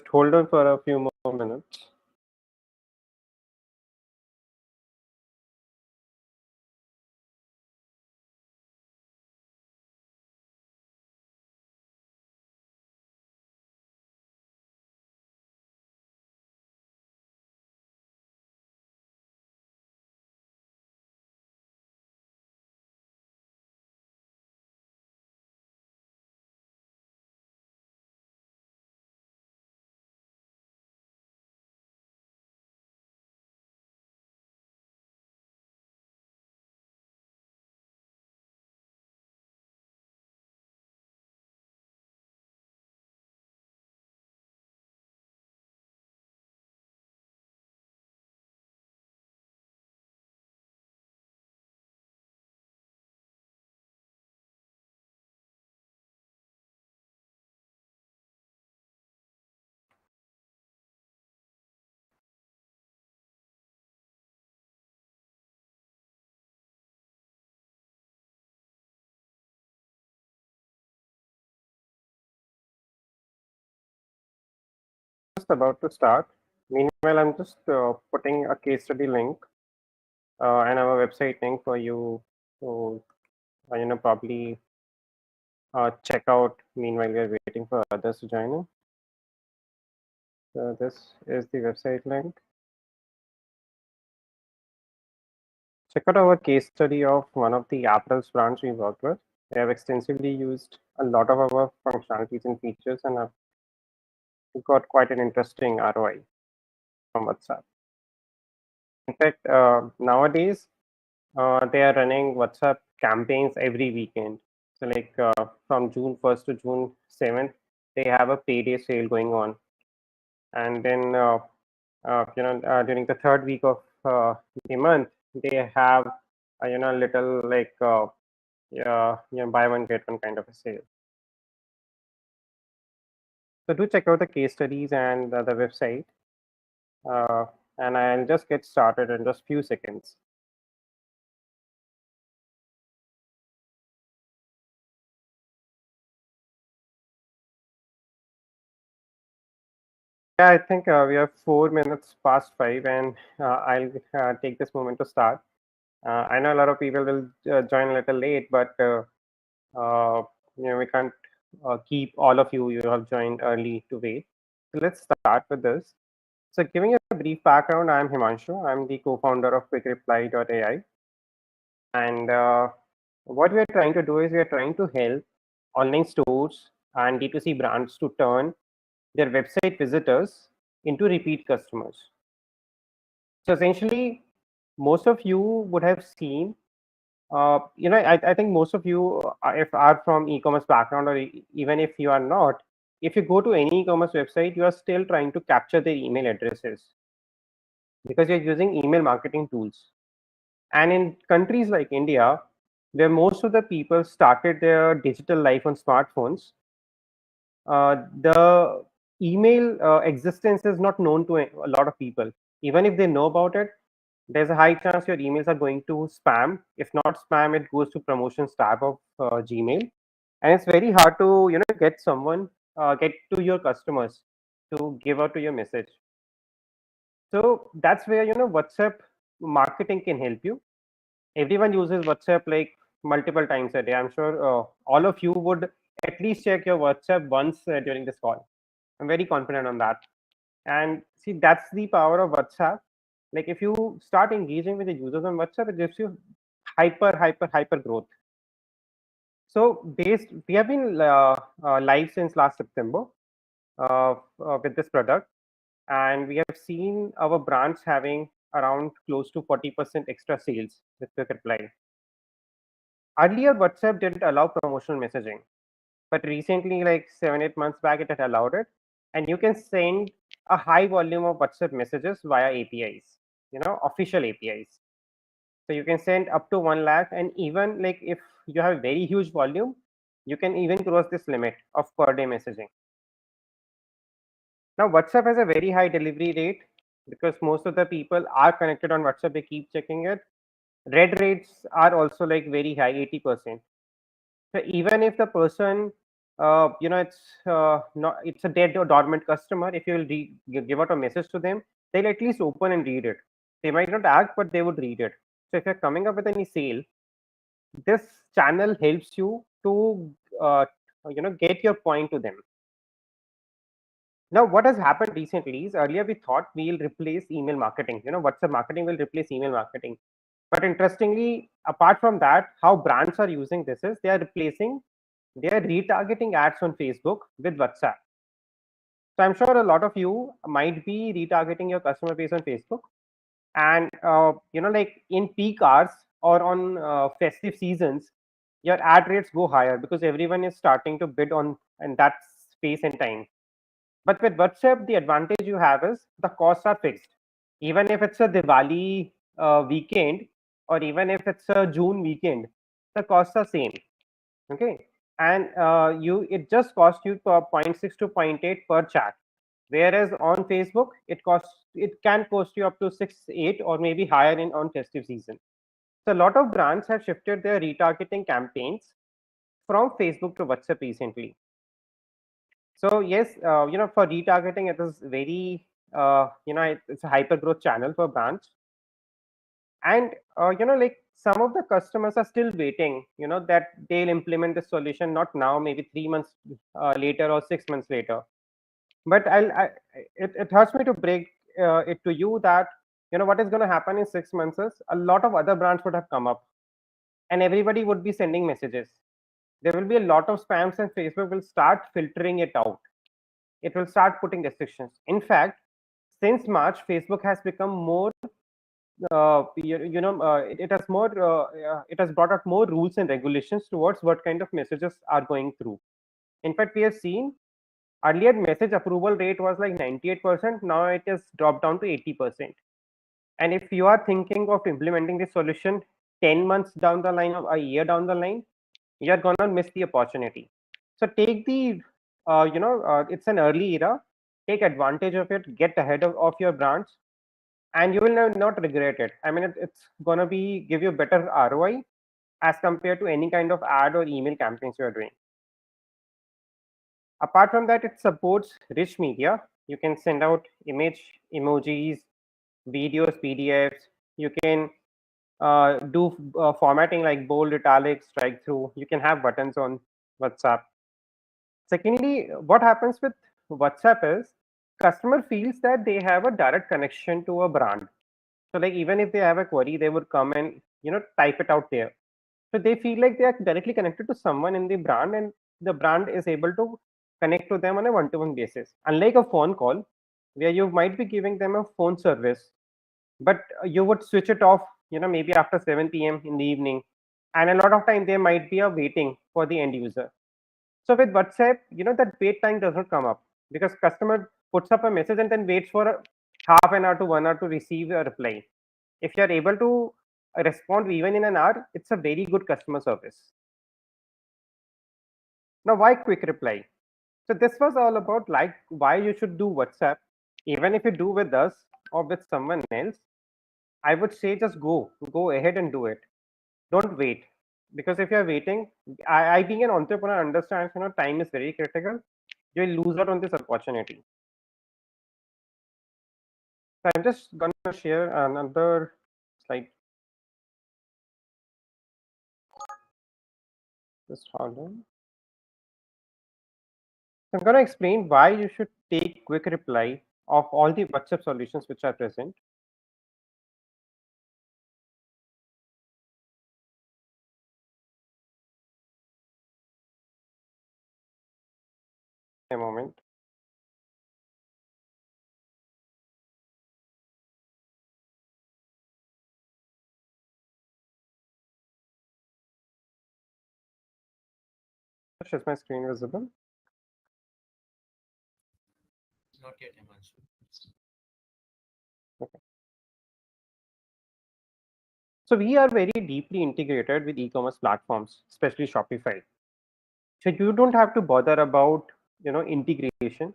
hold on for a few more minutes. Just about to start. Meanwhile, I'm just putting a case study link and our website link for you to, probably check out. Meanwhile, we're waiting for others to join in. So this is the website link. Check out our case study of one of the Apple's brands we worked with. They have extensively used a lot of our functionalities and features and have got quite an interesting ROI from WhatsApp. In fact, nowadays they are running WhatsApp campaigns every weekend. So, like from June 1st to June 7th, they have a payday sale going on, and then during the third week of the month, they have little like buy one get one kind of a sale. So do check out the case studies and the website, and I'll just get started in just few seconds. Yeah, I think we have 4 minutes past 5, and I'll take this moment to start. I know a lot of people will join a little late, but uh, we can't keep all of you. You have joined early to wait. So let's start with this. So, giving a brief background, I'm Himanshu. I'm the co-founder of QuickReply.ai, and what we are trying to do is we are trying to help online stores and D2C brands to turn their website visitors into repeat customers. So essentially, most of you would have seen, I think most of you, if are from e-commerce background, or even if you are not, if you go to any e-commerce website, you are still trying to capture their email addresses because you're using email marketing tools. And in countries like India, where most of the people started their digital life on smartphones, the email existence is not known to a lot of people. Even if they know about it, there's a high chance your emails are going to spam. If not spam, it goes to promotions tab of Gmail, and it's very hard to get to your customers to give out to your message. So that's where WhatsApp marketing can help you. Everyone uses WhatsApp like multiple times a day. I'm sure all of you would at least check your WhatsApp once during this call. I'm very confident on that. And see, that's the power of WhatsApp. Like if you start engaging with the users on WhatsApp, it gives you hyper growth. So we have been live since last September with this product, and we have seen our brands having around close to 40% extra sales with Quick Reply. Earlier, WhatsApp didn't allow promotional messaging, but recently, like 7-8 months back, it had allowed it, and you can send a high volume of WhatsApp messages via APIs, official APIs. So you can send up to 1 lakh, and even like if you have very huge volume, you can even cross this limit of per day messaging. Now, WhatsApp has a very high delivery rate because most of the people are connected on WhatsApp, they keep checking it. Read rates are also like very high, 80%. So even if the person it's not, it's a dead or dormant customer. If you will give out a message to them, they'll at least open and read it. They might not act, but they would read it. So if you're coming up with any sale, this channel helps you to get your point to them. Now, what has happened recently is, earlier we thought we'll replace email marketing. WhatsApp marketing will replace email marketing. But interestingly, apart from that, how brands are using this is they are retargeting ads on Facebook with WhatsApp. So I'm sure a lot of you might be retargeting your customer base on Facebook, and like in peak hours or on festive seasons, your ad rates go higher because everyone is starting to bid on in that space and time. But with WhatsApp, the advantage you have is the costs are fixed. Even if it's a Diwali weekend, or even if it's a June weekend, the costs are same. Okay, and it just costs you zero point 0.6 to zero point 0.8 per chat. Whereas on Facebook, it can cost you up to 6, 8, or maybe higher in on festive season. So a lot of brands have shifted their retargeting campaigns from Facebook to WhatsApp recently. So yes, for retargeting, it is very it's a hyper growth channel for brands, and like some of the customers are still waiting. That they'll implement the solution not now, maybe 3 months later or 6 months later. But it hurts me to break it to you that what is going to happen in 6 months is a lot of other brands would have come up, and everybody would be sending messages. There will be a lot of spams, and Facebook will start filtering it out. It will start putting restrictions. In fact, since March, Facebook has become more, it has more, it has brought out more rules and regulations towards what kind of messages are going through. In fact, we have seen earlier message approval rate was like 98%. Now it has dropped down to 80%. And if you are thinking of implementing this solution 10 months down the line or a year down the line, you're gonna miss the opportunity. So take the, it's an early era. Take advantage of it. Get ahead of your brands, and you will not regret it. I mean, it's gonna be give you better ROI as compared to any kind of ad or email campaigns you are doing. Apart from that, it supports rich media. You can send out image, emojis, videos, PDFs. You can do formatting like bold, italic, strike through. You can have buttons on WhatsApp. Secondly, what happens with WhatsApp is customer feels that they have a direct connection to a brand. So like even if they have a query, they would come and type it out there. So they feel like they are directly connected to someone in the brand, and the brand is able to connect to them on a one-to-one basis. Unlike a phone call, where you might be giving them a phone service, but you would switch it off, maybe after 7 p.m. in the evening, and a lot of time there might be a waiting for the end user. So with WhatsApp, that wait time does not come up because customer puts up a message and then waits for a half an hour to 1 hour to receive a reply. If you are able to respond even in an hour, it's a very good customer service. Now, why quick reply? So this was all about like why you should do WhatsApp, even if you do with us or with someone else. I would say just go ahead and do it. Don't wait, because if you're waiting, I being an entrepreneur understands time is very critical. You'll lose out on this opportunity. So I'm just gonna share another slide. Just hold on. So I'm gonna explain why you should take quick reply of all the WhatsApp solutions which are present. A moment. Is my screen visible? Not yet, Himanshu. Okay. So we are very deeply integrated with e-commerce platforms, especially Shopify. So you don't have to bother about integration,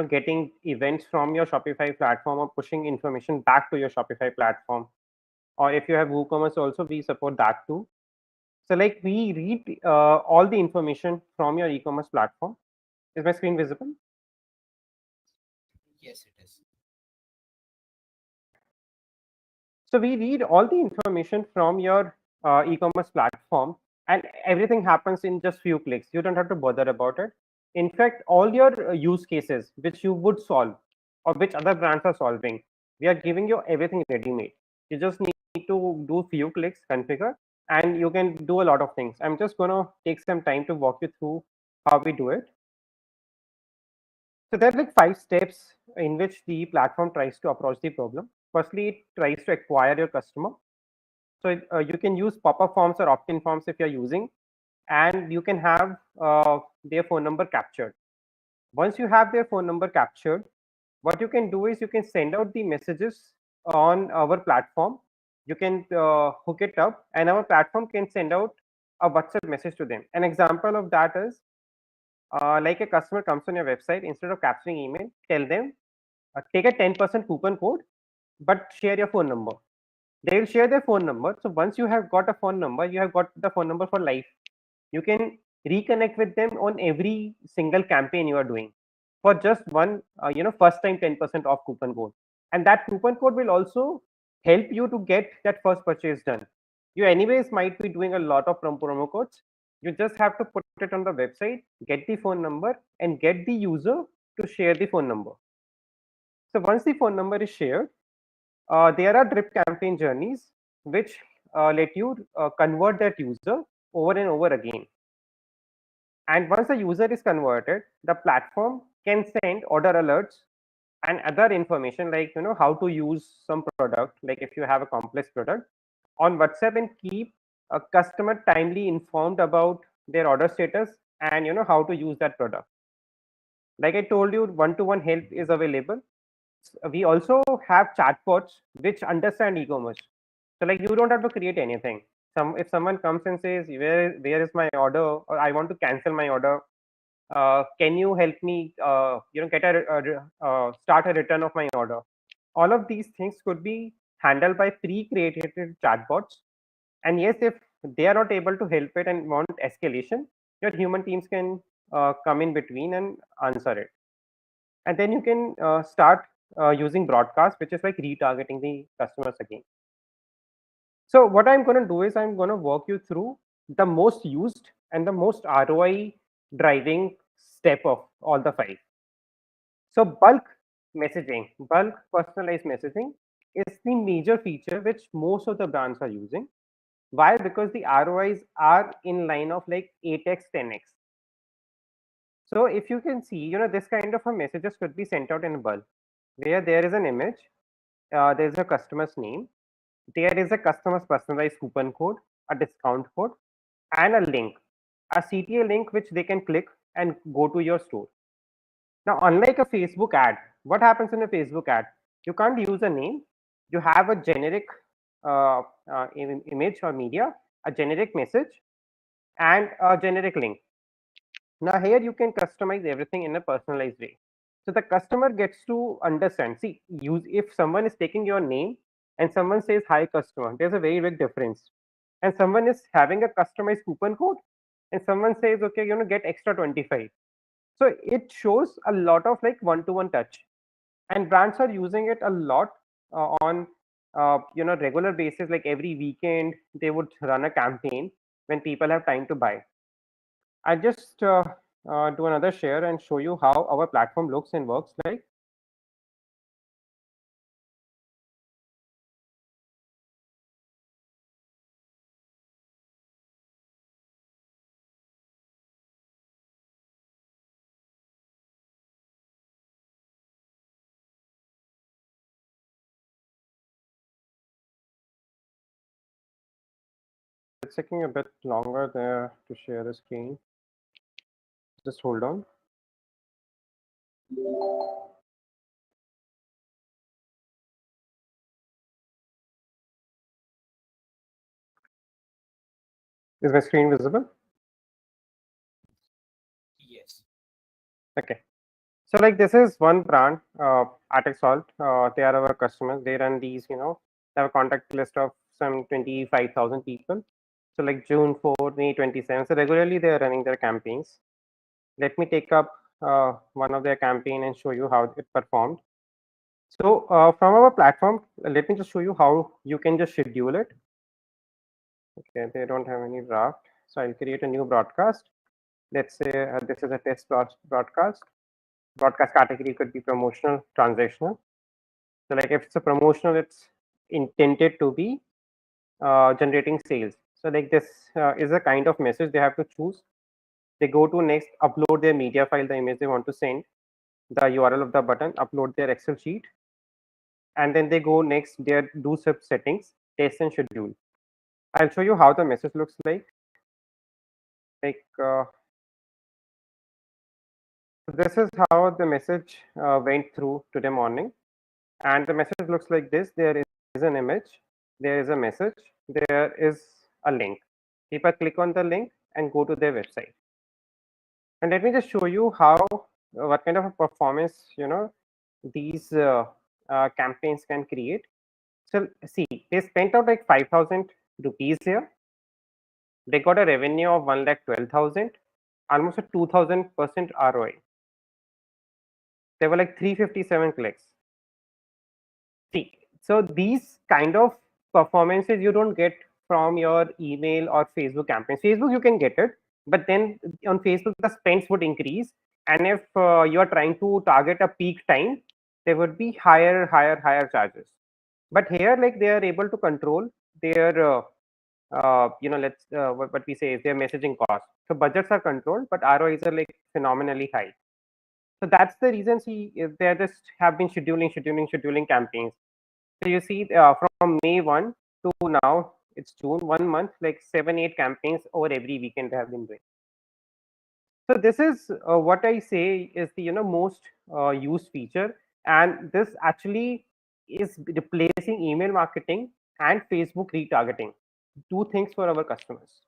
getting events from your Shopify platform or pushing information back to your Shopify platform. Or if you have WooCommerce also, we support that too. So like we read all the information from your e-commerce platform. Is my screen visible? Yes, it is. So we read all the information from your e-commerce platform, and everything happens in just few clicks. You don't have to bother about it. In fact, all your use cases which you would solve or which other brands are solving, we are giving you everything ready-made. You just need to do few clicks, configure, and you can do a lot of things. I'm just gonna take some time to walk you through how we do it. So there are like 5 steps in which the platform tries to approach the problem. Firstly, it tries to acquire your customer. So you can use pop-up forms or opt-in forms if you're using, and you can have their phone number captured. Once you have their phone number captured, what you can do is you can send out the messages on our platform. You can hook it up, and our platform can send out a WhatsApp message to them. An example of that is like a customer comes on your website, instead of capturing email, tell them take a 10% coupon code, but share your phone number. They will share their phone number. So once you have got a phone number, you have got the phone number for life. You can reconnect with them on every single campaign you are doing for just one, first time 10% off coupon code. And that coupon code will also help you to get that first purchase done. You anyways might be doing a lot of promo codes. You just have to put it on the website, get the phone number, and get the user to share the phone number. So once the phone number is shared, there are drip campaign journeys which let you convert that user over and over again. And once the user is converted, the platform can send order alerts and other information like how to use some product, like if you have a complex product, on WhatsApp, and keep a customer timely informed about their order status and how to use that product. Like I told you, one-to-one help is available. We also have chatbots which understand e-commerce. So like you don't have to create anything. If someone comes and says where is my order, or I want to cancel my order, can you help me get start a return of my order. All of these things could be handled by pre-created chatbots. And yes, if they are not able to help it and want escalation, your human teams can come in between and answer it. And then you can start using broadcast, which is like retargeting the customers again. So what I'm going to do is I'm going to walk you through the most used and the most ROI driving step of all the 5. So bulk personalized messaging is the major feature which most of the brands are using. Why? Because the ROIs are in line of like 8x, 10x. So if you can see, this kind of a messages could be sent out in bulk, where there is an image, there is a customer's name, there is a customer's personalized coupon code, a discount code, and a link, a CTA link which they can click and go to your store. Now, unlike a Facebook ad, what happens in a Facebook ad? You can't use a name. You have a generic image or media, a generic message, and a generic link. Now, here you can customize everything in a personalized way. So the customer gets to understand. See, use if someone is taking your name and someone says hi customer, there's a very big difference. And someone is having a customized coupon code and someone says, okay, get extra 25. So it shows a lot of like one-to-one touch, and brands are using it a lot on regular basis. Like every weekend, they would run a campaign when people have time to buy. I just do another share and show you how our platform looks and works like. It's taking a bit longer there to share the screen. Just hold on. Is my screen visible? Yes. Okay. So like this is one brand, Attic Salt. They are our customers. They run these, they have a contact list of some 25,000 people. So like June 4, May 27. So regularly they are running their campaigns. Let me take up one of their campaign and show you how it performed. So from our platform, let me just show you how you can just schedule it. Okay, they don't have any draft. So I'll create a new broadcast. Let's say this is a test broadcast. Broadcast category could be promotional, transactional. So like if it's a promotional, it's intended to be generating sales. So like this is a kind of message they have to choose. They go to next, upload their media file, the image they want to send, the URL of the button, upload their Excel sheet, and then they go next, they do sub settings, test and schedule. I'll show you how the message looks like. Like this is how the message went through today morning, and the message looks like this. There is an image, there is a message, there is a link. People click on the link and go to their website. And let me just show you how what kind of a performance these campaigns can create. So see, they spent out like 5,000 rupees here. They got a revenue of 1,12,000, almost a 2,000% ROI. There were like 357 clicks. See, so these kind of performances you don't get from your email or Facebook campaigns. Facebook you can get it, but then on Facebook the spends would increase, and if you are trying to target a peak time, there would be higher charges. But here, like they are able to control their let's what we say is their messaging cost. So budgets are controlled, but ROIs are like phenomenally high. So that's the reason. See, if they just have been scheduling campaigns. So you see, from May 1 to now, it's June, 1 month, like 7, 8 campaigns over every weekend they have been doing. So this is what I say is the most used feature, and this actually is replacing email marketing and Facebook retargeting. Two things for our customers.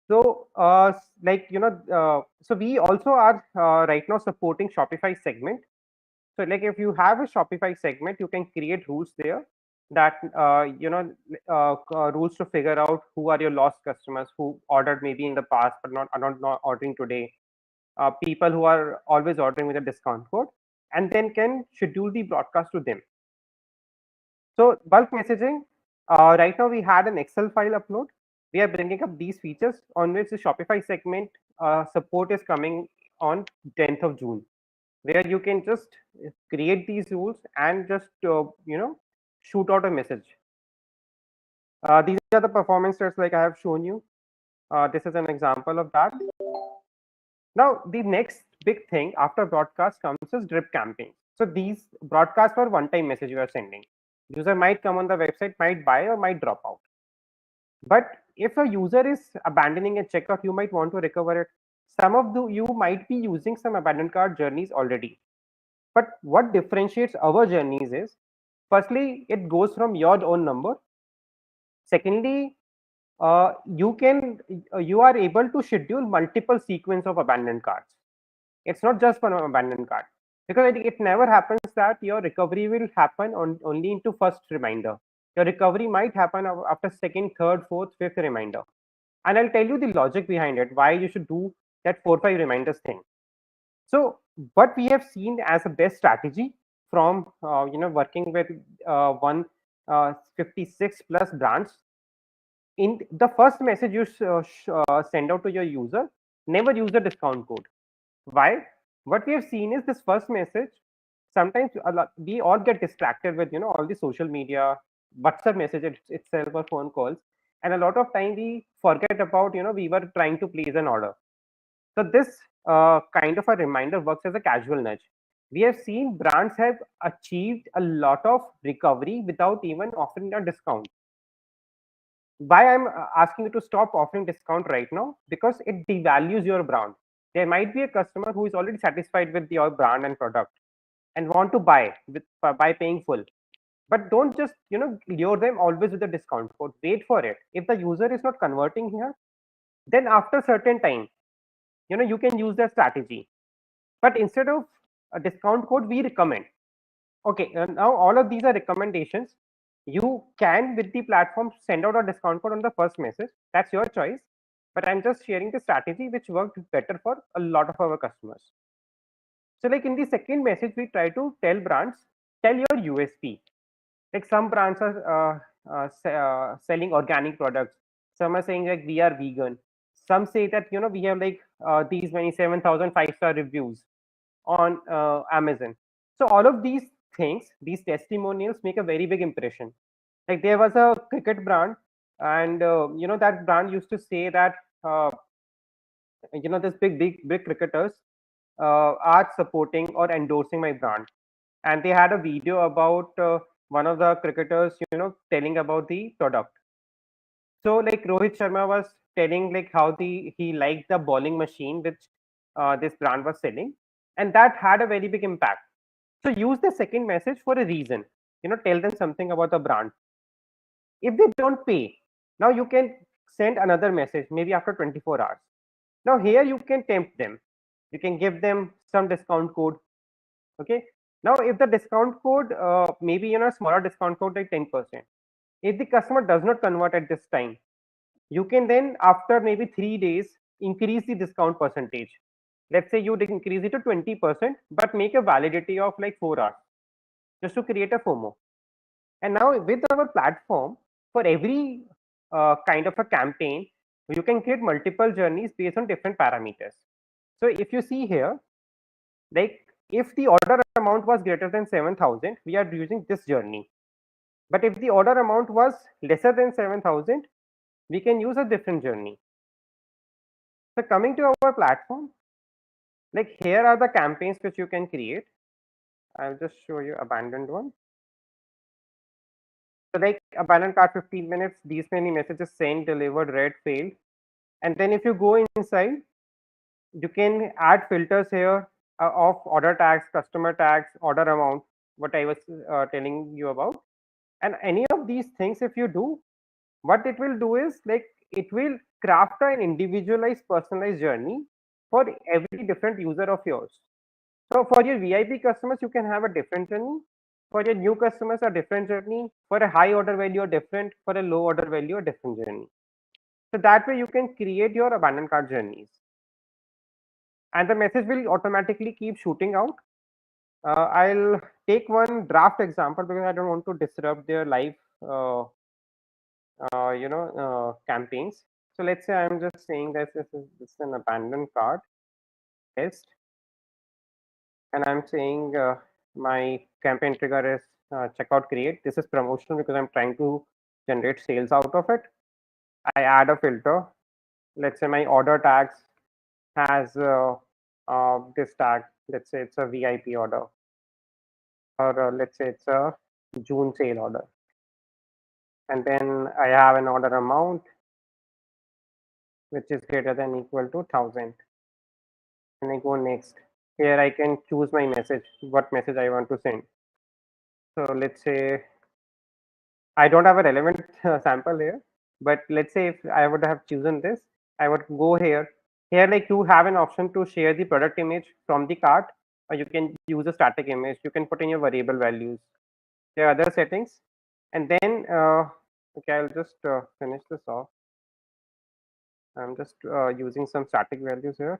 So, so we also are right now supporting Shopify segment. So, like if you have a Shopify segment, you can create rules there that rules to figure out who are your lost customers who ordered maybe in the past but not ordering today. People who are always ordering with a discount code, and then can schedule the broadcast to them. So bulk messaging, right now we had an Excel file upload. We are bringing up these features on which the Shopify segment support is coming on 10th of June, where you can just create these rules and just shoot out a message. These are the performance tests like I have shown you. This is an example of that. Now, the next big thing after broadcast comes is drip campaigns. So these broadcasts are one-time message you are sending. User might come on the website, might buy or might drop out. But if a user is abandoning a checkout, you might want to recover it. Some of you might be using some abandoned cart journeys already. But what differentiates our journeys is, firstly, it goes from your own number. Secondly, you are able to schedule multiple sequence of abandoned carts. It's not just for an abandoned cart, because it never happens that your recovery will happen only into first reminder. Your recovery might happen after second, third, fourth, fifth reminder. And I'll tell you the logic behind it, why you should do that 4, 5 reminders thing. So what we have seen as a best strategy from working with 156 plus brands, in the first message you send out to your user, never use the discount code. Why? What we have seen is this first message. Sometimes we all get distracted with all the social media, WhatsApp message itself or phone calls, and a lot of time we forget about we were trying to place an order. So this kind of a reminder works as a casual nudge. We have seen brands have achieved a lot of recovery without even offering a discount. Why I'm asking you to stop offering discount right now? Because it devalues your brand. There might be a customer who is already satisfied with your brand and product and want to buy by paying full. But don't just lure them always with a discount code. Wait for it. If the user is not converting here, then after certain time, you can use that strategy. But instead of a discount code, we recommend. Okay, now all of these are recommendations. You can, with the platform, send out a discount code on the first message. That's your choice. But I'm just sharing the strategy which worked better for a lot of our customers. So, like in the second message, we try to tell brands, tell your USP. Like some brands are selling organic products. Some are saying like we are vegan. Some say that we have like these many 7,000 5-star reviews on Amazon. So all of these things, these testimonials make a very big impression. Like there was a cricket brand, and that brand used to say that uh, this big cricketers are supporting or endorsing my brand, and they had a video about one of the cricketers telling about the product. So like Rohit Sharma was telling like how he liked the bowling machine which this brand was selling, and that had a very big impact. So use the second message for a reason. Tell them something about the brand. If they don't pay, now you can send another message maybe after 24 hours. Now here you can tempt them. You can give them some discount code. Okay. Now if the discount code maybe smaller discount code like 10%. If the customer does not convert at this time, you can then after maybe 3 days increase the discount percentage. Let's say you increase it to 20%, but make a validity of like 4 hours just to create a FOMO. And now with our platform, for every kind of a campaign, you can create multiple journeys based on different parameters. So if you see here, like if the order amount was greater than 7,000, we are using this journey. But if the order amount was lesser than 7,000, we can use a different journey. So coming to our platform, like here are the campaigns which you can create. I'll just show you abandoned one. So like abandoned cart 15 minutes, these many messages sent, delivered, read, failed. And then if you go inside, you can add filters here of order tags, customer tags, order amount, what I was telling you about. And any of these things, if you do, what it will do is like it will craft an individualized, personalized journey for every different user of yours. So for your VIP customers, you can have a different journey. For your new customers, a different journey. For a high order value, a different. For a low order value, a different journey. So that way you can create your abandoned cart journeys. And the message will automatically keep shooting out. I'll take one draft example because I don't want to disrupt their live, campaigns. So let's say I'm just saying that this is an abandoned cart test, and I'm saying my campaign trigger is checkout create. This is promotional because I'm trying to generate sales out of it. I add a filter. Let's say my order tags has this tag. Let's say it's a VIP order, or let's say it's a June sale order. And then I have an order amount which is greater than equal to 1,000. And I go next. Here I can choose my message, what message I want to send. So let's say I don't have a relevant sample here, but let's say if I would have chosen this, I would go here. Here, like you have an option to share the product image from the cart, or you can use a static image. You can put in your variable values. There are other settings, and then okay, I'll just finish this off. I'm just using some static values here.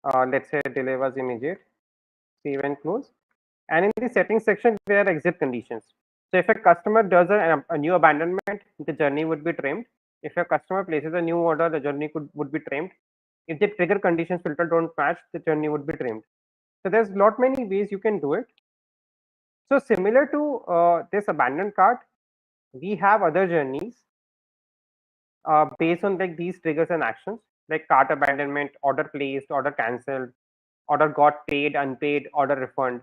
Let's say delay was immediate, save and close. And in the settings section, there are exit conditions. So if a customer does a new abandonment, the journey would be trimmed. If a customer places a new order, the journey would be trimmed. If the trigger conditions filter don't match, the journey would be trimmed. So there's lot many ways you can do it. So similar to this abandoned cart, we have other journeys based on like these triggers and actions, like cart abandonment, order placed, order cancelled, order got paid, unpaid, order refund.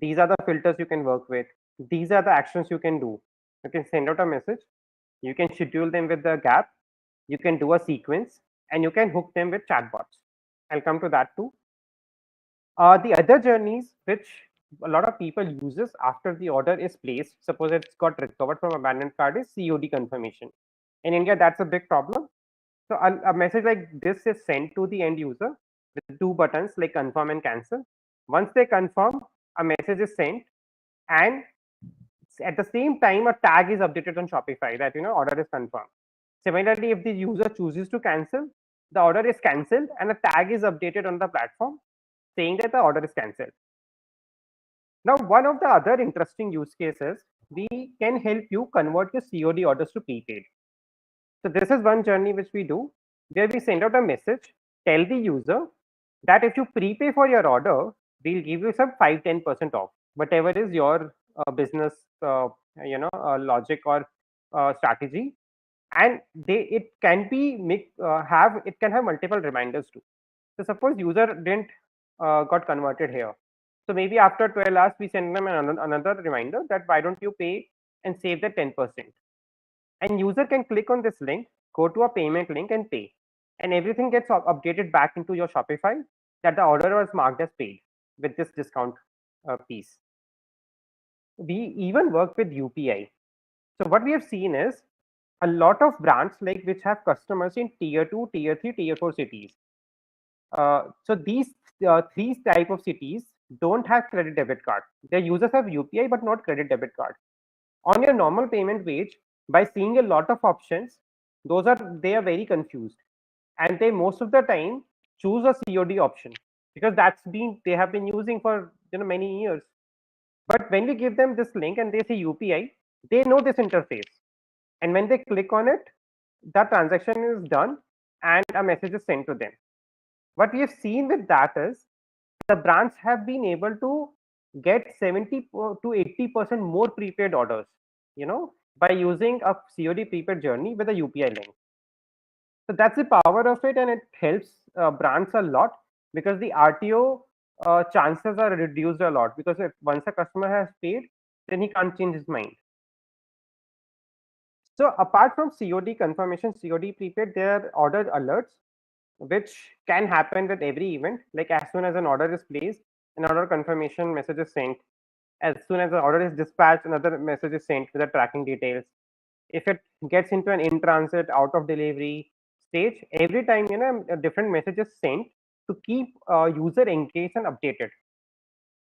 These are the filters you can work with. These are the actions you can do. You can send out a message, you can schedule them with the gap, you can do a sequence, and you can hook them with chatbots. I'll come to that too. The other journeys which a lot of people uses after the order is placed, suppose it's got recovered from abandoned card, is COD confirmation. In India, that's a big problem. So a message like this is sent to the end user with two buttons like confirm and cancel. Once they confirm, a message is sent, and At the same time, a tag is updated on Shopify that order is confirmed. Similarly, if the user chooses to cancel, the order is cancelled and a tag is updated on the platform saying that the order is cancelled. Now, one of the other interesting use cases, we can help you convert your COD orders to prepaid. So this is one journey which we do, where we send out a message, tell the user that if you prepay for your order, we'll give you some 5-10% off, whatever is your business, logic or strategy. And it can be it can have multiple reminders too. So suppose user didn't got converted here. So maybe after 12 hours, we send them another reminder that why don't you pay and save the 10%. And user can click on this link, go to a payment link and pay. And everything gets updated back into your Shopify that the order was marked as paid with this discount piece. We even work with UPI. So what we have seen is a lot of brands like which have customers in tier 2, tier 3, tier 4 cities. So these three type of cities don't have credit debit card. Their users have UPI but not credit debit card. On your normal payment page, by seeing a lot of options, they are very confused, and they most of the time choose a COD option because they have been using for many years. But when we give them this link and they say UPI, they know this interface, and when they click on it, the transaction is done and a message is sent to them. What we have seen with that is the brands have been able to get 70 to 80% more prepaid orders, by using a COD prepaid journey with a UPI link. So that's the power of it, and it helps brands a lot because the RTO chances are reduced a lot, because if once a customer has paid, then he can't change his mind. So apart from COD confirmation, COD prepaid, there are order alerts which can happen with every event. Like as soon as an order is placed, an order confirmation message is sent. As soon as the order is dispatched, another message is sent with the tracking details. If it gets into an in transit, out of delivery stage, every time a different message is sent to keep user engaged and updated.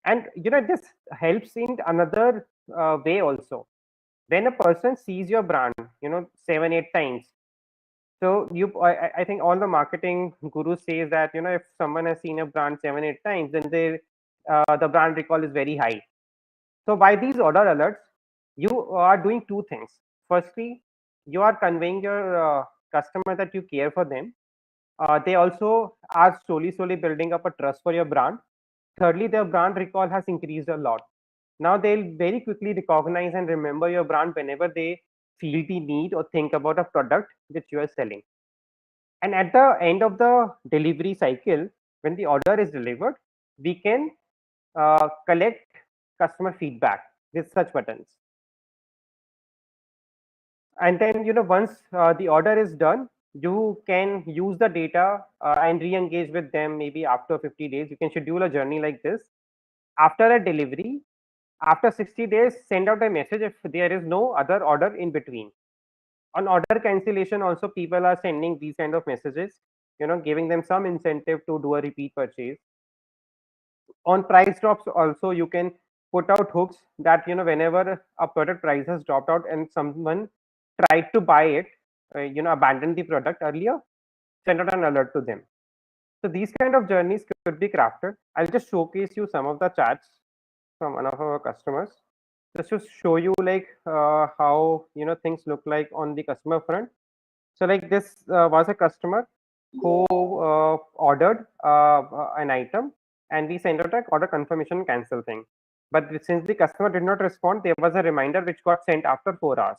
And this helps in another way also. When a person sees your brand 7-8 times, so I think all the marketing gurus says that if someone has seen a brand 7-8 times, then the brand recall is very high. So by these order alerts, you are doing two things. Firstly, you are conveying your customer that you care for them. They also are slowly building up a trust for your brand. Thirdly, their brand recall has increased a lot. Now they'll very quickly recognize and remember your brand whenever they feel the need or think about a product which you are selling. And at the end of the delivery cycle, when the order is delivered, we can collect customer feedback with such buttons. And then once the order is done, you can use the data and re-engage with them. Maybe after 50 days, you can schedule a journey like this. After a delivery, after 60 days, send out a message if there is no other order in between. On order cancellation also, people are sending these kind of messages, giving them some incentive to do a repeat purchase. On price drops also, you can put out hooks that whenever a product price has dropped out and someone tried to buy it, abandon the product earlier, send out an alert to them. So these kind of journeys could be crafted. I'll just showcase you some of the chats from one of our customers, just to show you like how things look like on the customer front. So like this was a customer who ordered an item, and we sent out a order confirmation cancel thing. But since the customer did not respond, there was a reminder which got sent after 4 hours.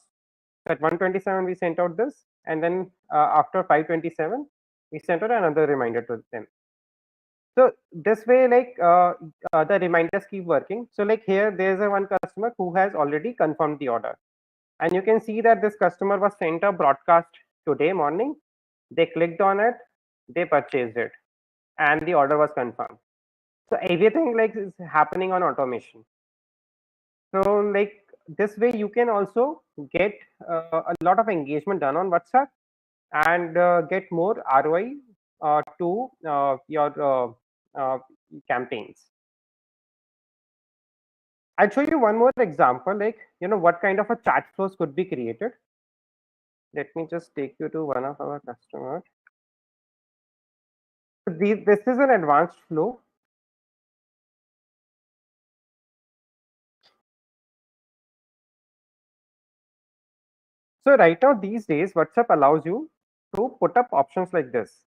So at 1:27 we sent out this, and then after 5:27 we sent out another reminder to them. So this way, like the reminders keep working. So like here, there's a one customer who has already confirmed the order, and you can see that this customer was sent a broadcast today morning. They clicked on it, they purchased it, and the order was confirmed. So everything like is happening on automation. So like this way, you can also get a lot of engagement done on WhatsApp and get more ROI to your campaigns. I'll show you one more example, like what kind of a chat flows could be created. Let me just take you to one of our customers. So this is an advanced flow. So right now these days, WhatsApp allows you to put up options like this.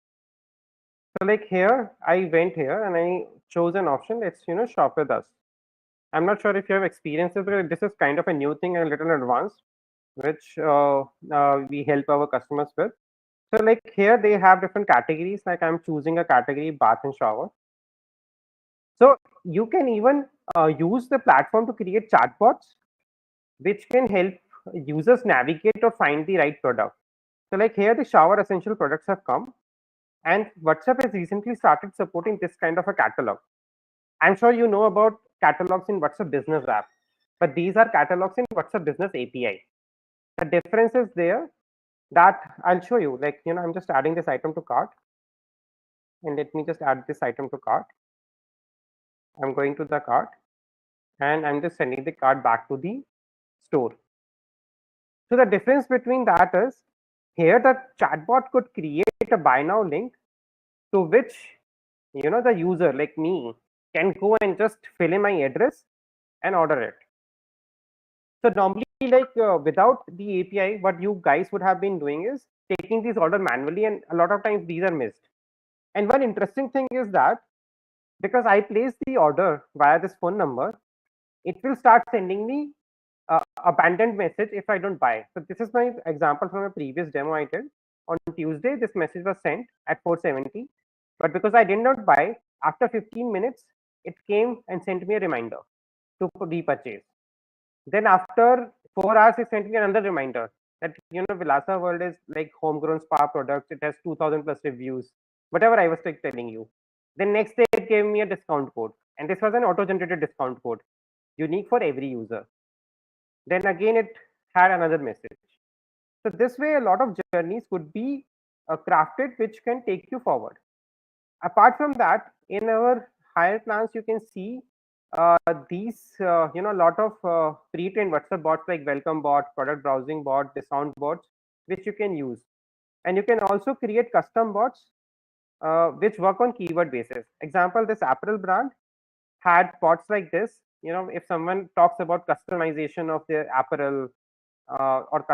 So like here, I went here and I chose an option. Let's shop with us. I'm not sure if you have experienced this, but this is kind of a new thing and a little advanced, which we help our customers with. So like here they have different categories. Like I'm choosing a category bath and shower. So you can even use the platform to create chatbots, which can help users navigate or find the right product. So like here, the shower essential products have come, and WhatsApp has recently started supporting this kind of a catalog. I'm sure you know about catalogs in WhatsApp Business app, but these are catalogs in WhatsApp Business API. The difference is there that I'll show you. Like I'm just adding this item to cart, and let me just add this item to cart. I'm going to the cart, and I'm just sending the cart back to the store. So the difference between that is here the chatbot could create a buy now link to which the user like me can go and just fill in my address and order it. So normally, like without the API, what you guys would have been doing is taking these order manually, and a lot of times these are missed. And one interesting thing is that because I place the order via this phone number, it will start sending me abandoned message if I don't buy. So this is my example from a previous demo I did. On Tuesday, this message was sent at 4:70, but because I did not buy, after 15 minutes, it came and sent me a reminder to repurchase. Then after 4 hours, it sent me another reminder that Vilasa World is like homegrown spa products. It has 2,000 plus reviews. Whatever I was like telling you. Then next day, it gave me a discount code, and this was an auto-generated discount code, unique for every user. Then again, it had another message. So this way, a lot of journeys could be crafted, which can take you forward. Apart from that, in our higher plans, you can see these, a lot of pre-trained WhatsApp bots like welcome bot, product browsing bot, discount bots, which you can use. And you can also create custom bots which work on keyword basis. Example, this apparel brand had bots like this. If someone talks about customization of their apparel or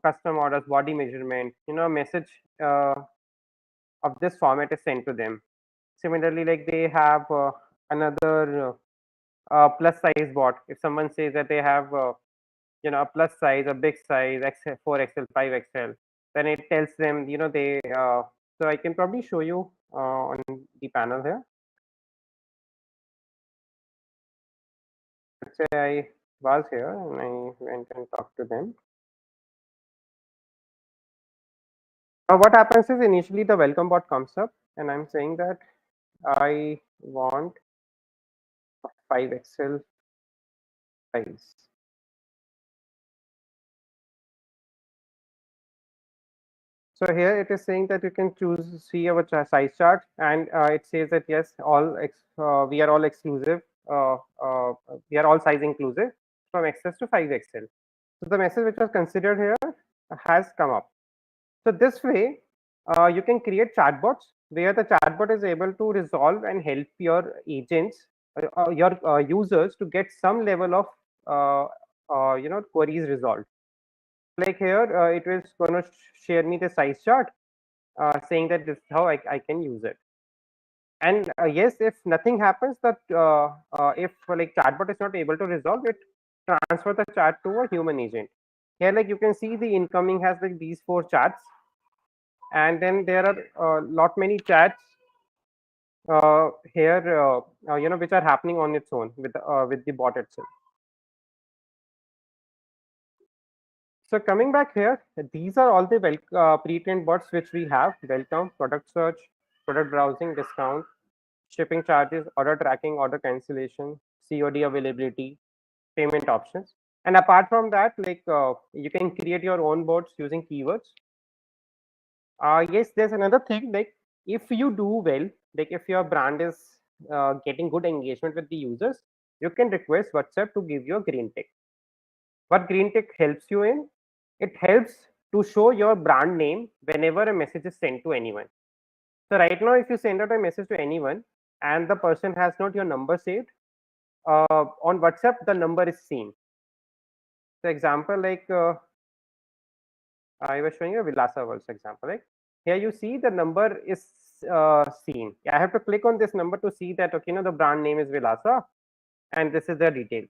custom orders, body measurement, a message uh, of this format is sent to them. Similarly, like they have another plus size bot. If someone says that they have a plus size, a big size, XL, 4XL, 5XL, then it tells them they. So I can probably show you on the panel here. Let's say I was here and I went and talked to them. Now what happens is initially the welcome bot comes up, and I'm saying that I want a 5XL size. So here it is saying that you can see our size chart, and it says that yes, we are all exclusive. We are all size inclusive from XS to 5XL. So the message which was considered here has come up. So this way, you can create chatbots where the chatbot is able to resolve and help your agents, your users to get some level of queries resolved. Like here, it is going to share me the size chart, saying that this is how I can use it. And yes, if nothing happens, that if like chatbot is not able to resolve it, transfer the chat to a human agent. Here, like you can see, the incoming has like these 4 chats, and then there are lot many chats here, which are happening on its own with the bot itself. So coming back here, these are all the pre-trained bots which we have: welcome, product search, product browsing, discount, shipping charges, order tracking, order cancellation, COD availability, payment options. And apart from that, like you can create your own bots using keywords. Yes, there's another thing, like if you do well, like if your brand is getting good engagement with the users, you can request WhatsApp to give you a green tick. What green tick helps you in? It helps to show your brand name whenever a message is sent to anyone. So right now, if you send out a message to anyone and the person has not your number saved, on WhatsApp the number is seen. So example like I was showing you a Vilasa Worlds example. Like here you see the number is seen. I have to click on this number to see that okay, the brand name is Vilasa and this is the details.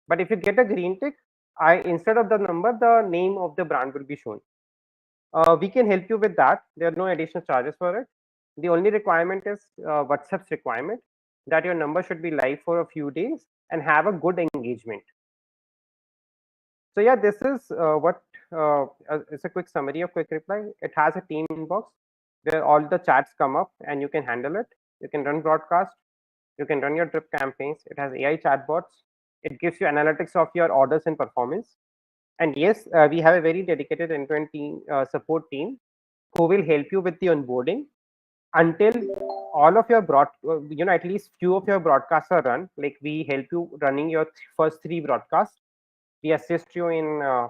But if you get a green tick, I instead of the number, the name of the brand will be shown. We can help you with that. There are no additional charges for it. The only requirement is WhatsApp's requirement that your number should be live for a few days and have a good engagement. So yeah, this is what it's a quick summary of Quick Reply. It has a team inbox where all the chats come up and you can handle it. You can run broadcast. You can run your drip campaigns. It has AI chatbots. It gives you analytics of your orders and performance. And yes, we have a very dedicated end-to-end team support team who will help you with the onboarding until all of your at least few of your broadcasts are run. Like we help you running your first 3 broadcasts. We assist you in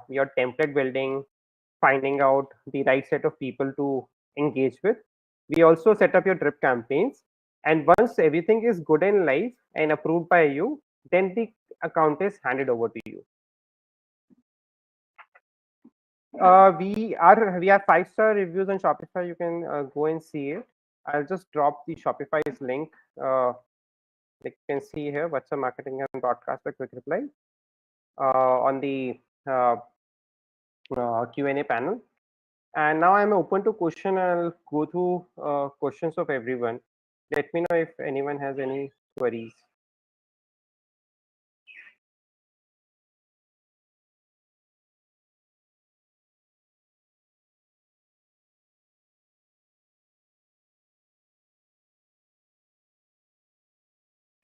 your template building, finding out the right set of people to engage with. We also set up your drip campaigns. And once everything is good and live and approved by you, then the account is handed over to you. We have 5-star reviews on Shopify. You can go and see it. I'll just drop the Shopify's link. You can see here what's a marketing and broadcast by Quick Reply on the Q&A panel. And now I'm open to question. I'll go through questions of everyone. Let me know if anyone has any queries.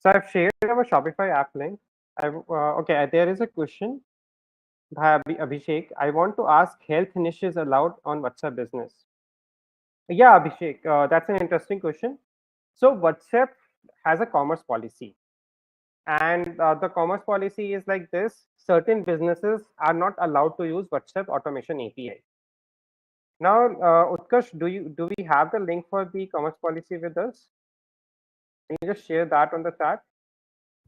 So I've shared our Shopify app link. Okay, there is a question by Abhishek. I want to ask, health niche is allowed on WhatsApp business? Yeah, Abhishek, that's an interesting question. So WhatsApp has a commerce policy, and the commerce policy is like this: certain businesses are not allowed to use WhatsApp automation API. Now, Utkarsh, do we have the link for the commerce policy with us? Can you just share that on the chat?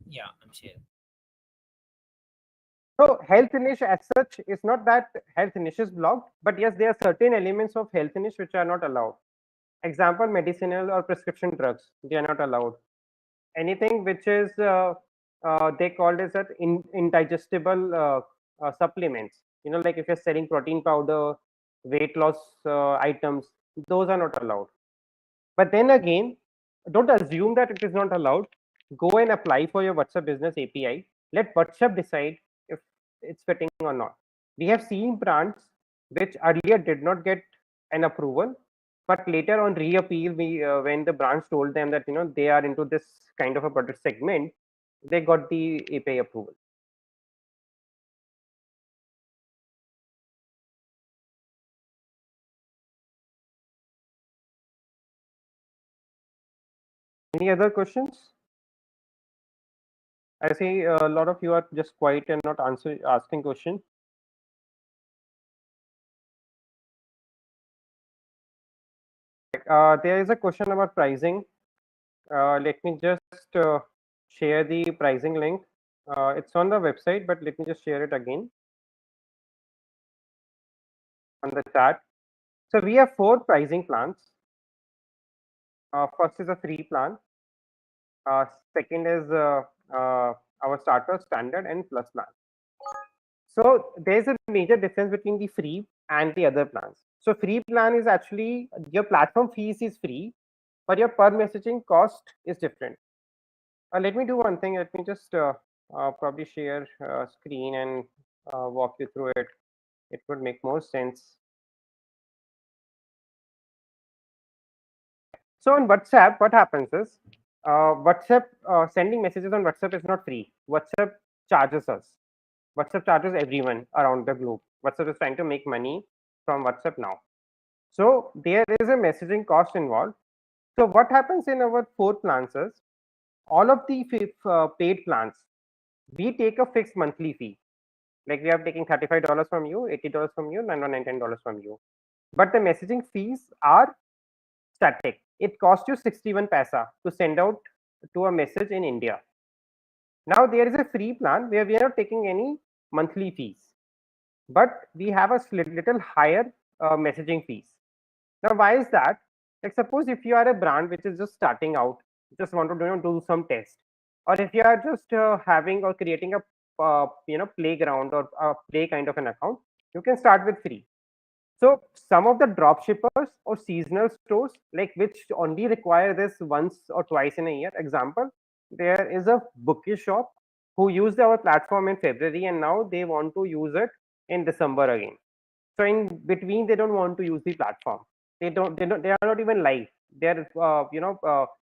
Yeah, I'm sure. So health niche as such is not that health niche is blocked, but yes, there are certain elements of health niche which are not allowed. Example, medicinal or prescription drugs, they are not allowed. Anything which is they called as that indigestible supplements. Like if you're selling protein powder, weight loss items, those are not allowed. But then again, don't assume that it is not allowed. Go and apply for your WhatsApp Business API. Let WhatsApp decide if it's fitting or not. We have seen brands which earlier did not get an approval, but later on reappeal, when the brands told them that they are into this kind of a product segment, they got the API approval. Any other questions? I see a lot of you are just quiet and not asking questions. There is a question about pricing. Let me just share the pricing link. It's on the website, but let me just share it again on the chat. So we have 4 pricing plans. First is a free plan. Second is our starter, standard, and plus plan. So there's a major difference between the free and the other plans. So free plan is actually your platform fees is free, but your per messaging cost is different. Let me do one thing. Let me just probably share screen and walk you through it. It would make more sense. So on WhatsApp, what happens is WhatsApp sending messages on WhatsApp is not free. WhatsApp charges us. WhatsApp charges everyone around the globe. WhatsApp is trying to make money from WhatsApp now. So there is a messaging cost involved. So what happens in our 4 plans is all of the paid plans We take a fixed monthly fee. Like we are taking $35 from you, $80 from you, $919 from you. But the messaging fees are static. It costs you 61 paisa to send out to a message in India. Now there is a free plan where we are not taking any monthly fees, but we have a little higher messaging fees. Now, why is that? Like, suppose if you are a brand which is just starting out, just want to do some test, or if you are just having or creating a playground or a play kind of an account, you can start with free. So some of the drop shippers or seasonal stores, like which only require this once or twice in a year. Example, there is a bouquet shop who used our platform in February and now they want to use it in December again. So in between, they don't want to use the platform. They are not even live. Their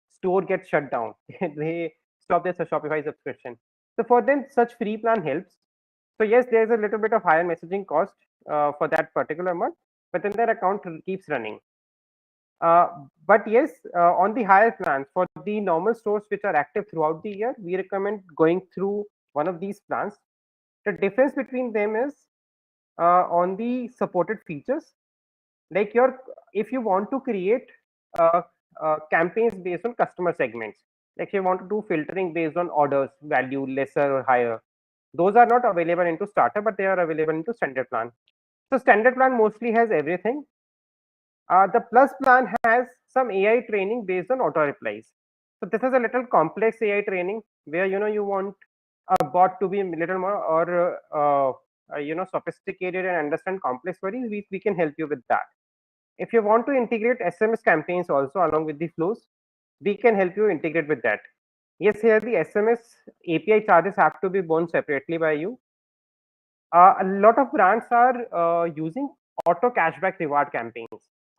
store gets shut down. They stop their Shopify subscription. So for them, such free plan helps. So yes, there is a little bit of higher messaging cost for that particular month, but then their account keeps running. Uh, but yes, on the higher plans for the normal stores which are active throughout the year, we recommend going through one of these plans. The difference between them is on the supported features. Like your, if you want to create uh, campaigns based on customer segments, like you want to do filtering based on orders value lesser or higher, those are not available into starter, but they are available into standard plan. So standard plan mostly has everything. The plus plan has some AI training based on auto replies. So this is a little complex AI training where you want a bot to be a little more or sophisticated and understand complex queries. We can help you with that. If you want to integrate SMS campaigns also along with the flows, we can help you integrate with that. Yes, here the SMS API charges have to be borne separately by you. A lot of brands are using auto cashback reward campaigns.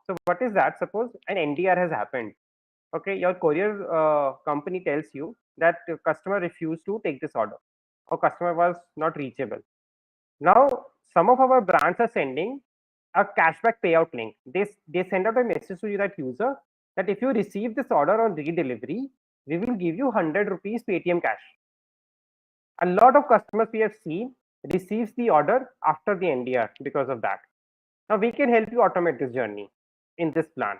So what is that? Suppose an NDR has happened. Okay, your courier company tells you that the customer refused to take this order or customer was not reachable. Now, some of our brands are sending a cashback payout link. They send out a message to you, that user, that if you receive this order on redelivery, we will give you 100 rupees Paytm cash. A lot of customers we have seen receives the order after the NDR because of that. Now we can help you automate this journey in this plan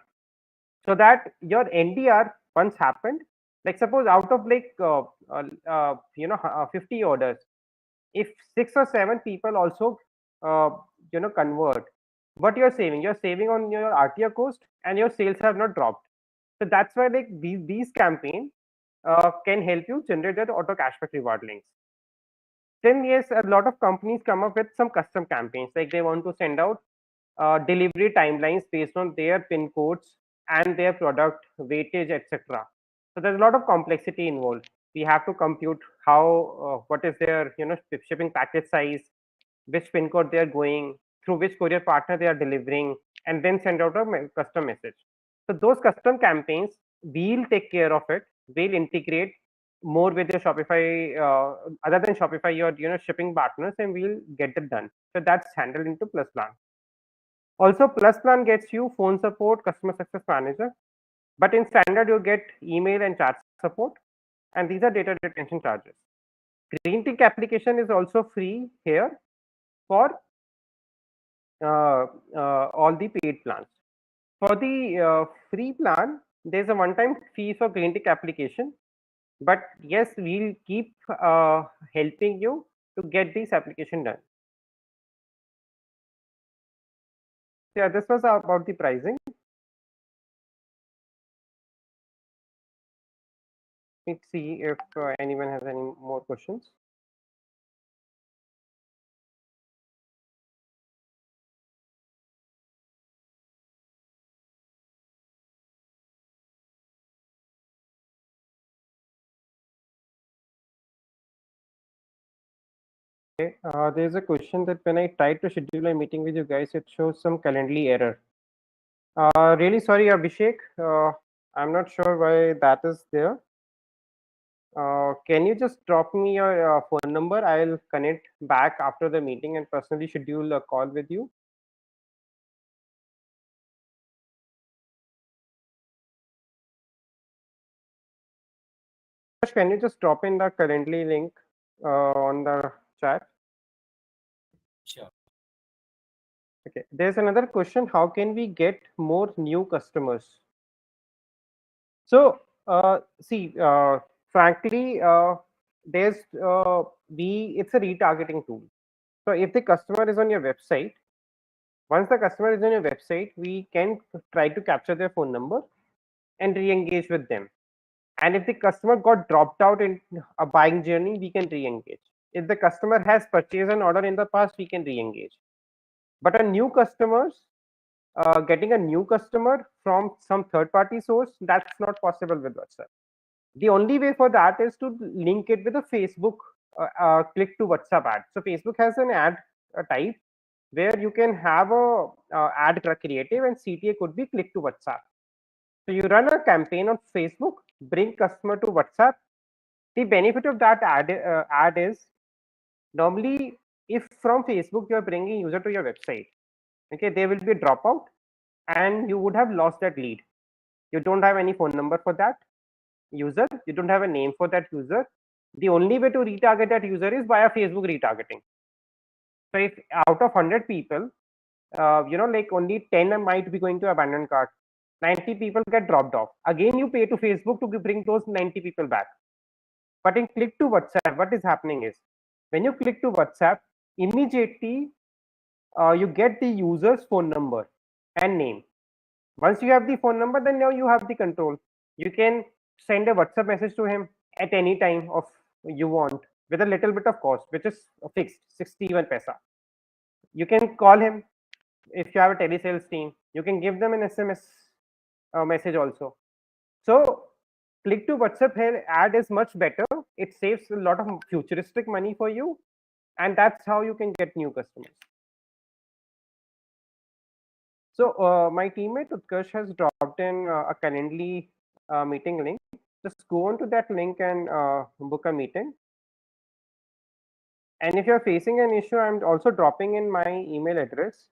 so that your NDR once happened, like suppose out of like 50 orders, if 6 or 7 people also uh, convert, what you're saving on your RTO cost and your sales have not dropped. So that's why like these campaign can help you generate that auto cashback reward links. Then yes, a lot of companies come up with some custom campaigns, like they want to send out delivery timelines based on their pin codes and their product weightage, etc. So there's a lot of complexity involved. We have to compute how what is their shipping package size, which pin code they are going, through which courier partner they are delivering, and then send out a custom message. So those custom campaigns, we'll take care of it. We'll integrate more with your Shopify, other than Shopify, your shipping partners, and we'll get it done. So that's handled into Plus Plan. Also, Plus Plan gets you phone support, customer success manager, but in standard you get email and chat support, and these are data retention charges. Green Tick application is also free here for uh, all the paid plans. For the free plan, there's a one-time fee for Green Tick application, but yes, we'll keep helping you to get this application done. Yeah, this was about the pricing. Let's see if anyone has any more questions. Okay, there's a question that when I try to schedule a meeting with you guys, it shows some Calendly error. Really sorry, Abhishek. I'm not sure why that is there. Can you just drop me your phone number? I'll connect back after the meeting and personally schedule a call with you. Can you just drop in the Calendly link on the chat. Sure. Okay, there's another question. How can we get more new customers? So, see, frankly, there's it's a retargeting tool. So, if the customer is on your website, once the customer is on your website, we can try to capture their phone number and re-engage with them. And if the customer got dropped out in a buying journey, we can re-engage. If the customer has purchased an order in the past, we can re-engage. But a new customers, getting a new customer from some third-party source, that's not possible with WhatsApp. The only way for that is to link it with a Facebook click to WhatsApp ad. So Facebook has an ad type where you can have a ad creative, and CTA could be click to WhatsApp. So you run a campaign on Facebook, bring customer to WhatsApp. The benefit of that ad is normally if from Facebook you are bringing user to your website, okay, there will be a dropout and you would have lost that lead. You don't have any phone number for that user, you don't have a name for that user. The only way to retarget that user is via Facebook retargeting. So if out of 100 people, like only 10 might be going to abandon cart, 90 people get dropped off. Again, you pay to Facebook to bring those 90 people back. But in click to WhatsApp, what is happening is when you click to WhatsApp, immediately you get the user's phone number and name. Once you have the phone number, then now you have the control. You can send a WhatsApp message to him at any time of you want with a little bit of cost, which is fixed 61 paisa. You can call him if you have a telesales team. You can give them an SMS message also. So click to WhatsApp here ad is much better. It saves a lot of futuristic money for you, and that's how you can get new customers. So my teammate Utkarsh has dropped in a Calendly meeting link. Just go on to that link and book a meeting. And if you're facing an issue, I'm also dropping in my email address.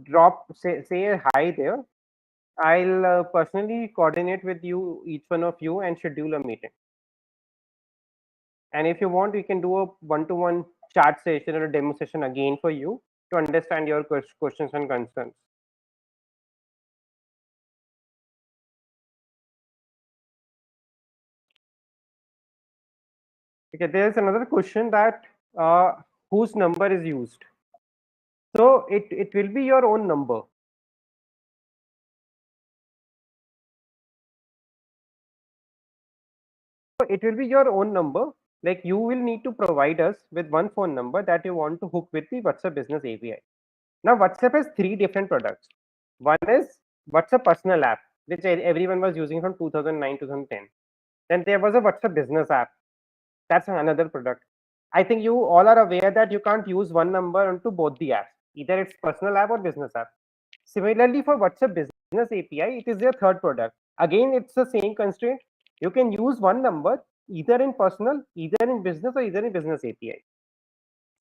Just say a hi there. I'll personally coordinate with you, each one of you, and schedule a meeting. And if you want, we can do a one-to-one chat session or a demo session again for you to understand your questions and concerns. Okay, there's another question that whose number is used. So it will be your own number. So it will be your own number. Like you will need to provide us with one phone number that you want to hook with the WhatsApp Business API. Now WhatsApp has three different products. One is WhatsApp Personal app, which everyone was using from 2009 2010. Then there was a WhatsApp Business app. That's another product. I think you all are aware that you can't use one number onto both the apps. Either it's personal app or business app. Similarly, for WhatsApp Business API, it is their third product. Again, it's the same constraint. You can use one number either in personal, either in business, or either in business API.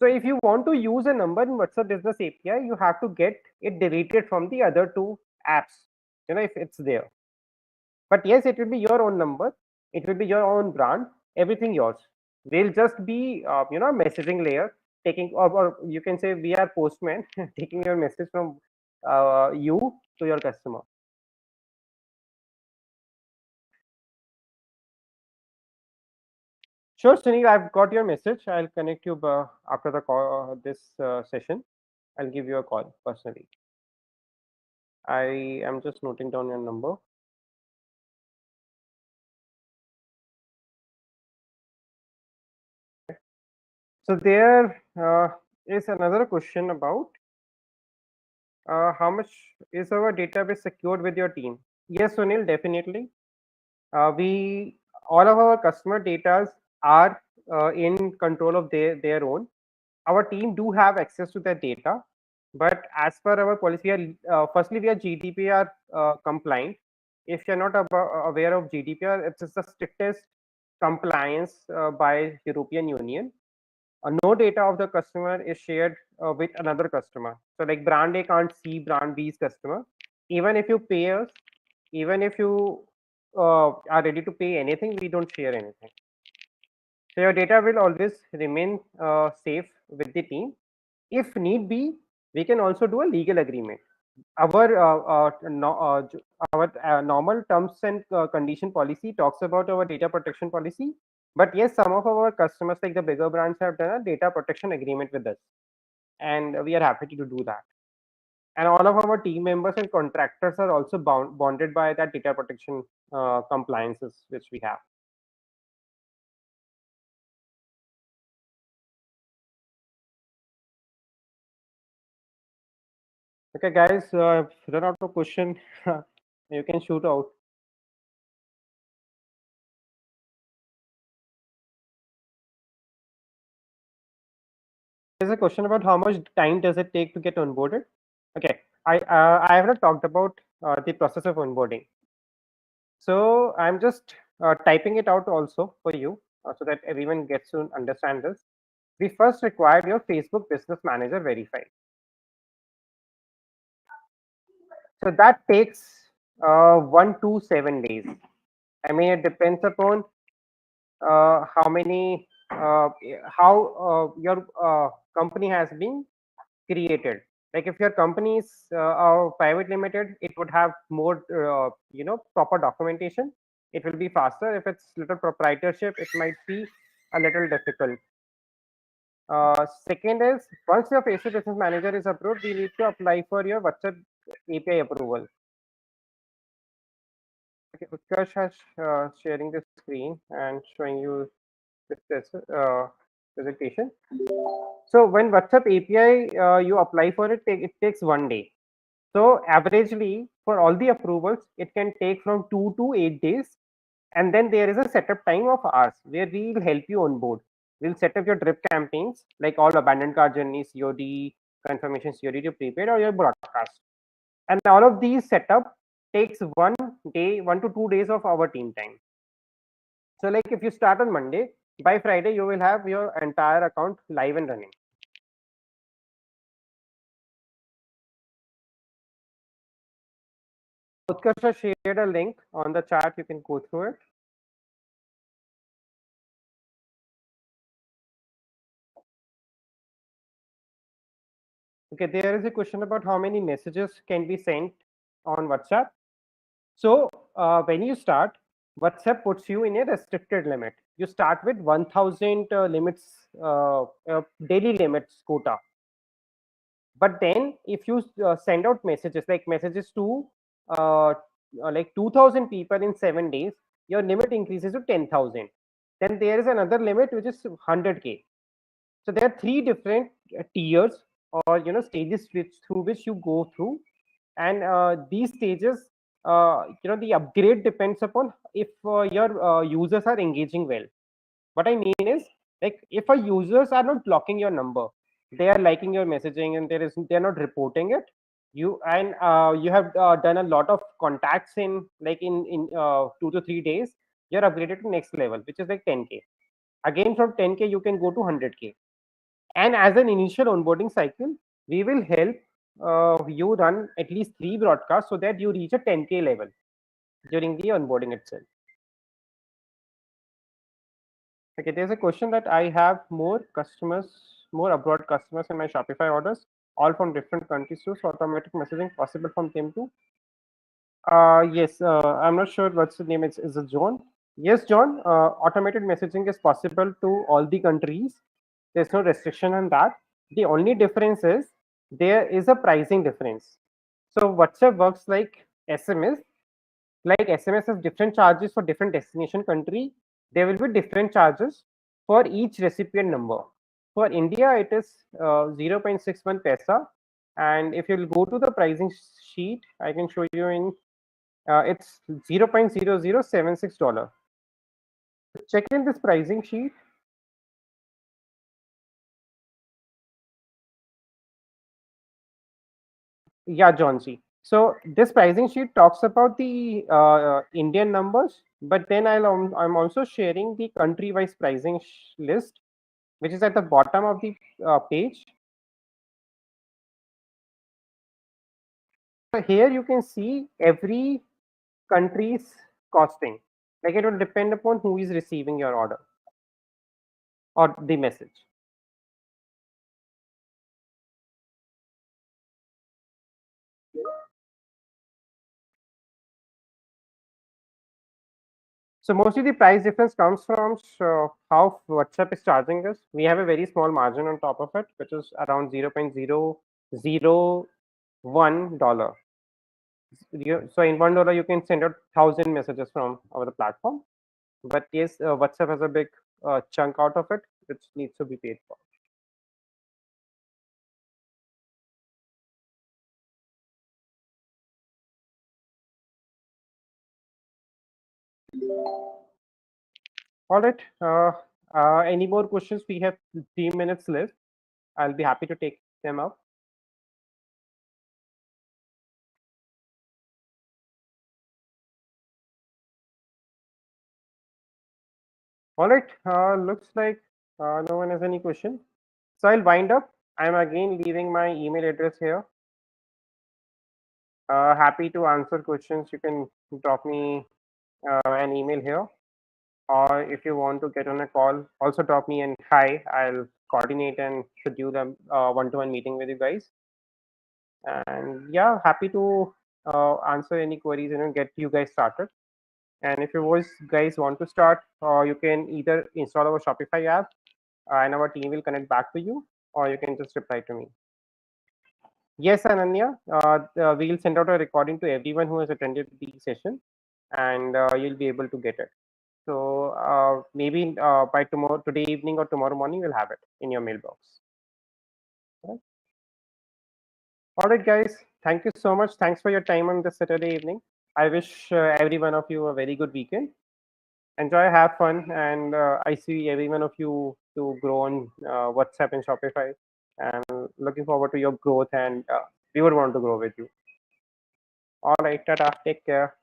So if you want to use a number in WhatsApp Business API, you have to get it deleted from the other two apps, if it's there. But yes, it will be your own number. It will be your own brand. Everything yours. We'll just be, messaging layer taking, or you can say we are postman taking your message from you to your customer. Sure, Sunil, I've got your message. I'll connect you after the call, this session. I'll give you a call personally. I am just noting down your number. So there is another question about how much is our database secured with your team? Yes, Sunil, definitely. We all of our customer data are in control of their own. Our team do have access to that data, but as per our policy, firstly we are GDPR compliant. If you're not aware of GDPR, it's the strictest compliance by European Union. No data of the customer is shared with another customer. So like brand A can't see brand B's customer. Even if you pay us, even if you are ready to pay anything, we don't share anything. So your data will always remain safe with the team. If need be, we can also do a legal agreement. Our normal terms and condition policy talks about our data protection policy. But yes, some of our customers, like the bigger brands, have done a data protection agreement with us, and we are happy to do that. And all of our team members and contractors are also bonded by that data protection compliances which we have. Okay, guys, I've run out of question. You can shoot out. There's a question about how much time does it take to get onboarded. Okay, I have not talked about the process of onboarding. So I'm just typing it out also for you so that everyone gets to understand this. We first require your Facebook Business Manager verified. So that takes 1 to 7 days. I mean, it depends upon how many, how your company has been created. Like if your company is a private limited, it would have more, proper documentation. It will be faster. If it's little proprietorship, it might be a little difficult. Second is once your Facebook Business Manager is approved, we need to apply for your WhatsApp API approval. Okay, Utkarsh has sharing the screen and showing you this presentation. So when WhatsApp API you apply for it, it takes 1 day. So averagely for all the approvals, it can take from 2 to 8 days. And then there is a setup time of ours where we will help you on board. We'll set up your drip campaigns like all abandoned cart journeys, COD, confirmation COD to prepaid or your broadcast. And all of these setup takes 1 day, 1 to 2 days of our team time. So like if you start on Monday, by Friday you will have your entire account live and running. Utkarsh shared a link on the chat. You can go through it. Okay, there is a question about how many messages can be sent on WhatsApp. So when you start, WhatsApp puts you in a restricted limit. You start with 1000 limits, daily limits quota. But then if you send out messages like messages to uh, like 2000 people in 7 days, your limit increases to 10,000. Then there is another limit which is 100K. So there are three different tiers or stages through which you go through, and these stages, the upgrade depends upon if your users are engaging well. What I mean is, like, if our users are not blocking your number, they are liking your messaging and they're not reporting it. You have done a lot of contacts in like in 2 to 3 days. You're upgraded to next level, which is like 10K. Again, from 10K you can go to 100K. And as an initial onboarding cycle, we will help you run at least 3 broadcasts so that you reach a 10K level during the onboarding itself. Okay, there's a question that I have more customers, more abroad customers in my Shopify orders, all from different countries too. So automatic messaging possible from them too. Yes, I'm not sure what's the name. Is it John? Yes, John. Automated messaging is possible to all the countries. There's no restriction on that. The only difference is there is a pricing difference. So WhatsApp works like SMS. Like SMS has different charges for different destination country. There will be different charges for each recipient number. For India, it is 0.61 paisa. And if you'll go to the pricing sheet, I can show you in it's $0.0076. Check in this pricing sheet. Yeah, John G. So this pricing sheet talks about the Indian numbers, but then I'm also sharing the country-wise pricing list, which is at the bottom of the page. So here you can see every country's costing. Like it will depend upon who is receiving your order or the message. So mostly the price difference comes from how WhatsApp is charging us. We have a very small margin on top of it, which is around 0.001 dollar. So in $1 you can send out 1,000 messages from our platform. But yes, WhatsApp has a big chunk out of it, which needs to be paid for. All right. Any more questions? We have 3 minutes left. I'll be happy to take them up. All right. Looks like no one has any question. So I'll wind up. I'm again leaving my email address here. Happy to answer questions. You can drop me an email here, or if you want to get on a call, also drop me an hi. I'll coordinate and schedule a one-to-one meeting with you guys. And yeah, happy to answer any queries and get you guys started. And if you guys want to start, you can either install our Shopify app and our team will connect back to you, or you can just reply to me. Yes, Ananya, we'll send out a recording to everyone who has attended the session, and you'll be able to get it. So maybe by today evening or tomorrow morning, you'll have it in your mailbox. All right, guys. Thank you so much. Thanks for your time on this Saturday evening. I wish every one of you a very good weekend. Enjoy, have fun, and I see every one of you to grow on WhatsApp and Shopify. And looking forward to your growth, and we would want to grow with you. All right, Tata. Take care.